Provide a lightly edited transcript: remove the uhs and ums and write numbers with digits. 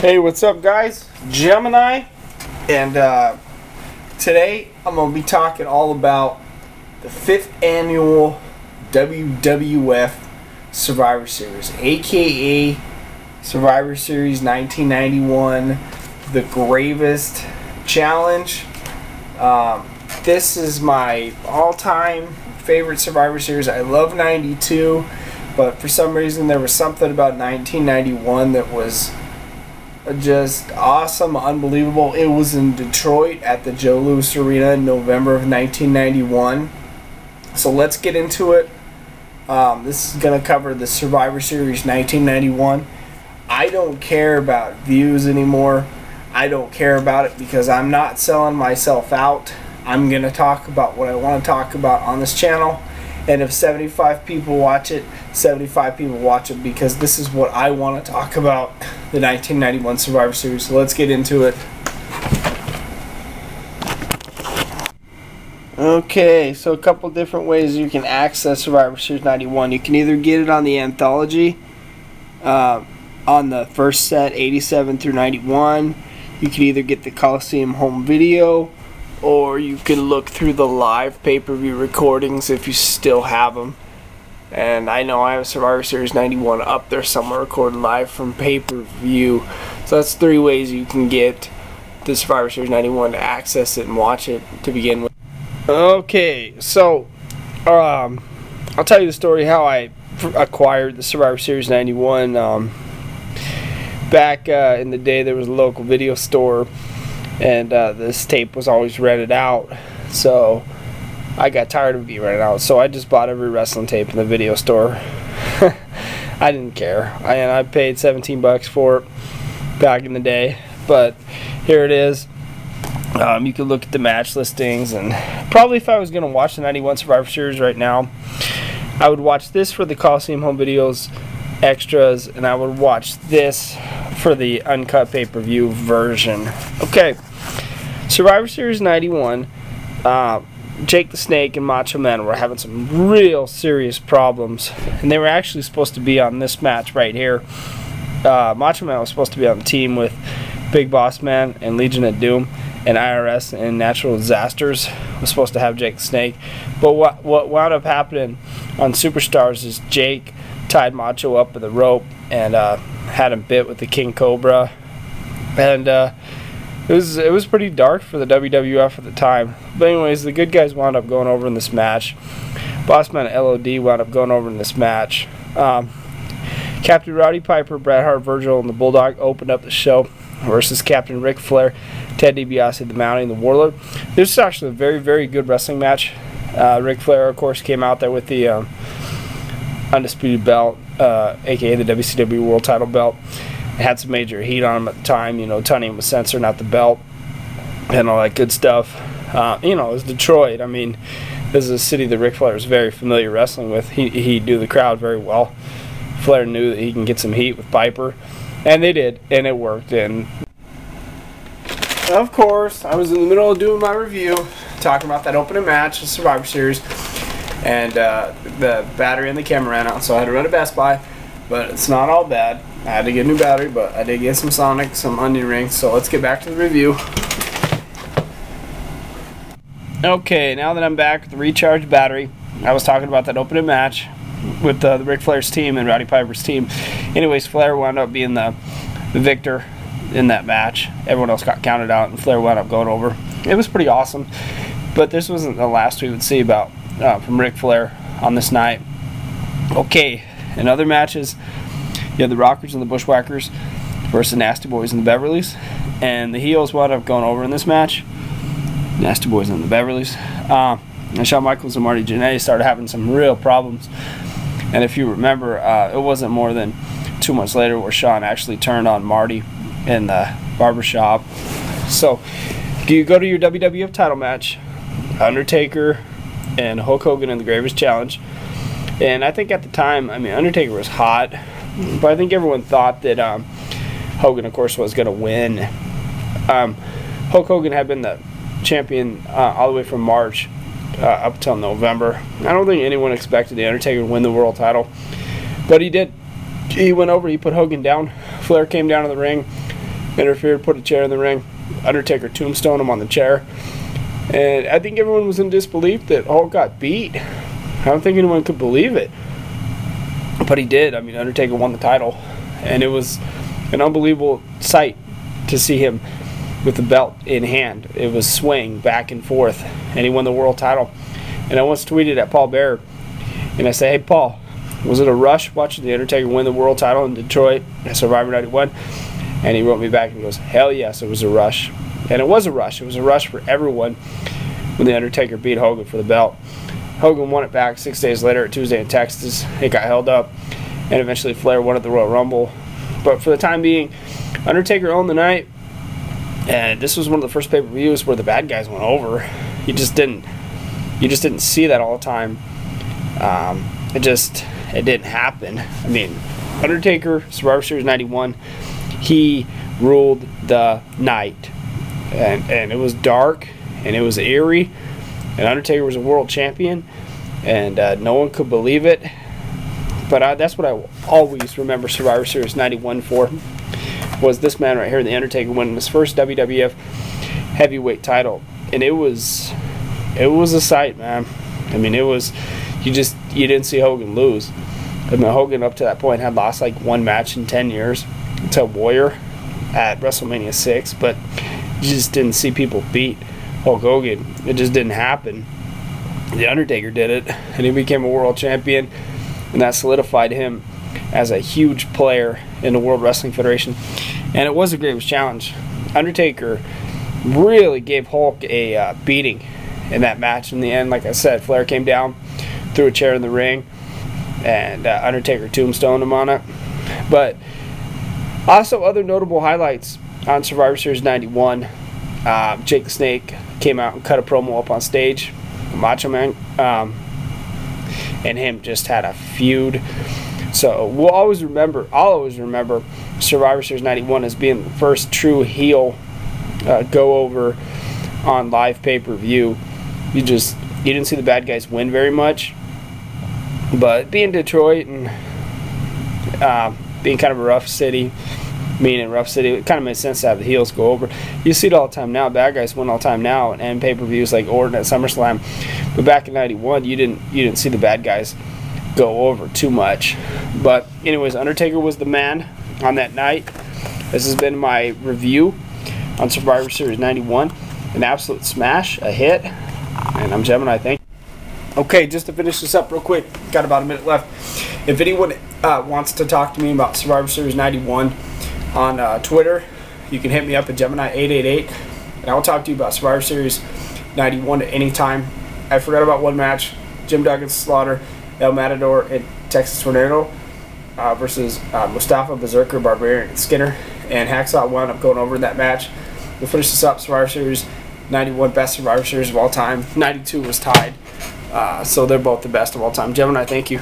Hey, what's up, guys? Gemini, and today I'm going to be talking all about the 5th annual WWF Survivor Series, aka Survivor Series 1991, the Gravest Challenge. This is my all-time favorite Survivor Series. I love 92, but for some reason there was something about 1991 that was just awesome, unbelievable. It was in Detroit at the Joe Louis Arena in November of 1991. So let's get into it. This is going to cover the Survivor Series 1991. I don't care about views anymore. I don't care about it because I'm not selling myself out. I'm going to talk about what I want to talk about on this channel. And if 75 people watch it, 75 people watch it because this is what I want to talk about, the 1991 Survivor Series. So let's get into it. Okay, so a couple different ways you can access Survivor Series 91. You can either get it on the anthology, on the first set, 87 through 91. You can either get the Coliseum home video, or you can look through the live pay-per-view recordings if you still have them. And I know I have Survivor Series 91 up there somewhere recorded live from pay-per-view. So that's 3 ways you can get the Survivor Series 91 to access it and watch it to begin with. Okay, so I'll tell you the story how I acquired the Survivor Series 91. Back in the day, there was a local video store, and this tape was always rented out, so I got tired of it being rented out, so I just bought every wrestling tape in the video store. I didn't care, and I paid 17 bucks for it back in the day, but here it is. You can look at the match listings, and probably if I was going to watch the 91 Survivor Series right now, I would watch this for the Coliseum home videos extras, and I would watch this for the uncut pay-per-view version. Okay, Survivor Series 91, Jake the Snake and Macho Man were having some real serious problems, and they were actually supposed to be on this match right here. Macho Man was supposed to be on the team with Big Boss Man and Legion of Doom, and IRS and Natural Disasters was supposed to have Jake the Snake. But what wound up happening on Superstars is Jake tied Macho up with a rope and had him bit with the King Cobra, and it was pretty dark for the WWF at the time. But anyways, the good guys wound up going over in this match. Bossman and LOD wound up going over in this match. Captain Rowdy Piper, Bret Hart, Virgil, and the Bulldog opened up the show versus Captain Ric Flair, Ted DiBiase, the Mountie, and the Warlord. This was actually a very, very good wrestling match. Ric Flair, of course, came out there with the undisputed belt, aka the WCW World Title belt. It had some major heat on him at the time. You know, Tunyon was censoring out the belt and all that good stuff. You know, it was Detroit. I mean, this is a city that Ric Flair is very familiar wrestling with. He knew the crowd very well. Flair knew that he can get some heat with Piper, and they did, and it worked. And of course, I was in the middle of doing my review, talking about that opening match of Survivor Series, and the battery and the camera ran out, so I had to run to Best Buy. But it's not all bad. I had to get a new battery, but I did get some Sonic, some onion rings. So let's get back to the review. Okay, now that I'm back with the recharged battery, I was talking about that opening match with the Ric Flair's team and Rowdy Piper's team. Anyways, Flair wound up being the victor in that match. Everyone else got counted out, and Flair wound up going over. It was pretty awesome, but this wasn't the last we would see about from Ric Flair on this night. Okay, in other matches, you had the Rockers and the Bushwhackers versus the Nasty Boys and the Beverlys, and the heels wound up going over in this match. Nasty Boys and the Beverlys. And Shawn Michaels and Marty Jannetty started having some real problems. And if you remember, it wasn't more than 2 months later where Shawn actually turned on Marty in the barbershop. So you go to your WWF title match, Undertaker and Hulk Hogan in the Gravest Challenge. And I think at the time, I mean, Undertaker was hot, but I think everyone thought that Hogan, of course, was going to win. Hulk Hogan had been the champion all the way from March up till November. I don't think anyone expected the Undertaker to win the world title, but he did. He went over, he put Hogan down. Flair came down to the ring, interfered, put a chair in the ring. Undertaker tombstoned him on the chair. And I think everyone was in disbelief that Hulk got beat. I don't think anyone could believe it. But he did. I mean, Undertaker won the title. And it was an unbelievable sight to see him with the belt in hand. It was swaying back and forth. And he won the world title. And I once tweeted at Paul Bearer. And I said, hey, Paul, was it a rush watching The Undertaker win the world title in Detroit at Survivor 91? And he wrote me back and he goes, hell yes, it was a rush. And it was a rush. It was a rush for everyone when The Undertaker beat Hogan for the belt. Hogan won it back 6 days later at Tuesday in Texas. It got held up. And eventually Flair won at the Royal Rumble. But for the time being, Undertaker owned the night. And this was one of the first pay-per-views where the bad guys went over. You just didn't see that all the time. It didn't happen. I mean, Undertaker, Survivor Series 91, he ruled the night. And it was dark, and it was eerie, and Undertaker was a world champion, and no one could believe it. But that's what I always remember Survivor Series 91 for, was this man right here, The Undertaker, winning his first WWF heavyweight title. And it was a sight, man. I mean, it was, you didn't see Hogan lose. I mean, Hogan up to that point had lost like one match in 10 years to Warrior at WrestleMania 6, but you just didn't see people beat Hulk Hogan. It just didn't happen. The Undertaker did it, and he became a world champion, and that solidified him as a huge player in the World Wrestling Federation. And it was a Gravest challenge. Undertaker really gave Hulk a beating in that match. In the end, like I said, Flair came down, threw a chair in the ring, and Undertaker tombstoned him on it. But also other notable highlights on Survivor Series 91, Jake the Snake came out and cut a promo up on stage. Macho Man and him just had a feud. So I'll always remember Survivor Series 91 as being the first true heel go over on live pay-per-view. You didn't see the bad guys win very much, but being Detroit and being kind of a rough city, it kind of made sense to have the heels go over. You see it all the time now. Bad guys win all the time now, and pay-per-views like Orton at SummerSlam. But back in '91, you didn't see the bad guys go over too much. But anyways, Undertaker was the man on that night. This has been my review on Survivor Series 91. An absolute smash, a hit. And I'm Gemini. Thank you. Okay, just to finish this up real quick, got about a minute left. If anyone wants to talk to me about Survivor Series 91 on Twitter, you can hit me up at Gemini888, and I'll talk to you about Survivor Series 91 at any time. I forgot about one match: Jim Duggan's Slaughter, El Matador, and Texas Tornado versus Mustafa, Berserker, Barbarian, and Skinner. And Hacksaw wound up going over in that match. We'll finish this up. Survivor Series 91, best Survivor Series of all time. 92 was tied. So they're both the best of all time. Gemini, thank you.